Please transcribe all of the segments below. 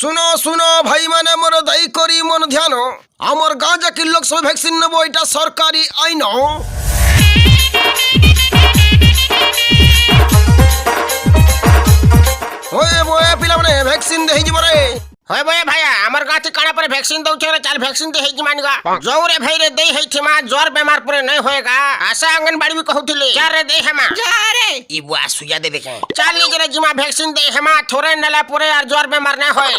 শুনো শুনো ভাই মানে মোর দায়ী করি মন ধ্যান আমার গাঁ যাকে লোক সব ভ্যাকসিন নেব এটা সরকারি আইন ওয়ে বয়ে পিলা মানে ভ্যাকসিন দেই দিব রে হয় বয়ে ভাইয়া আমার গাঁতে কাଣା পরে ভ্যাকসিন দউছে রে চাল ভ্যাকসিন দে হেই মানগা জौरे भाई रे दे हेई थिमा ज्वर बेमार परे नहीं होएगा आशा आंगनबाड़ी भी कहउथिले चार रे दे हेमा जा रे ई बुआ सुया दे देखे चाल ली रे जिमा भ्याक्सिन दे हेमा थोरे नेला परे यार ज्वर बेमार ना होए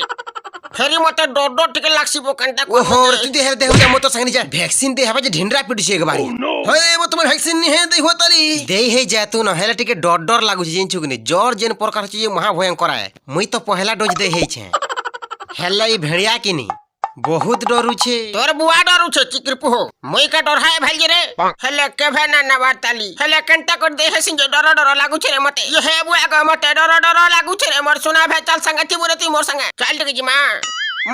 फेरी मते डोड डोड टिके लागसी बोकंटा को ओहो तू दे हे दे मत संगनी जा भ्याक्सिन दे हबे जे ढिंडरा पिटी से एक बारी होय वो तुम भ्याक्सिन नि हे दे होताली दे हे जा तू न हेला टिके डर डर लागु जे छुगनी ज्वर जेन प्रकार छ ये महा भयंकर है मुई तो पहला डोज दे हे छे हेला ई भेड़िया किनी बहुत डरू छे तोर बुआ डरू छे चिक्रपु हो मुई का डर है भाई रे हेले केभे ना नवाताली हेले कंटा कर दे हसिन जे डर डर लागु छे रे मते ये हे बुआ का मते डर डर लागु छे रे मोर सुना भे चल संगति बुरती मोर संगे चल टिके जिमा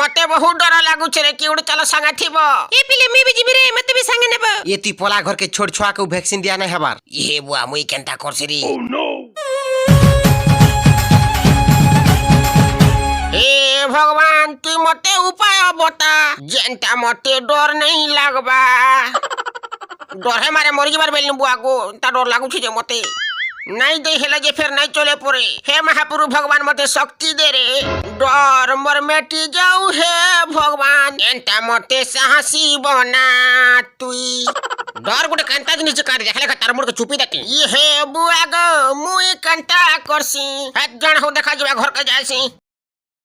मते बहुत डर लागु छे रे कि उड़ चल संगति बो ए पिले मी भी जिबी रे मते भी संगे नेबो ये ती पोला घर के छोड़ छुआ के वैक्सीन दिया नहीं हबार ये बुआ मुई कंटा करसी रे हे भगवान तू मते उपाय बता जेंटा मते डर नहीं लागबा डर है मारे मरी जबार बेलनी बुआ को ता डर लागु छे जे मते नहीं दे हेला जे फिर नहीं चले पड़े हे महाप्रभु भगवान मते शक्ति दे रे डर मर मेटी जाऊ हे भगवान एंटा मते साहसी बना तुई डर गोटे कांटा जिनिस काट देखले तार मुड़ के चुपी देती ये हे बुआ गो मुई कांटा करसी हत जण हो देखा जबा घर के जासी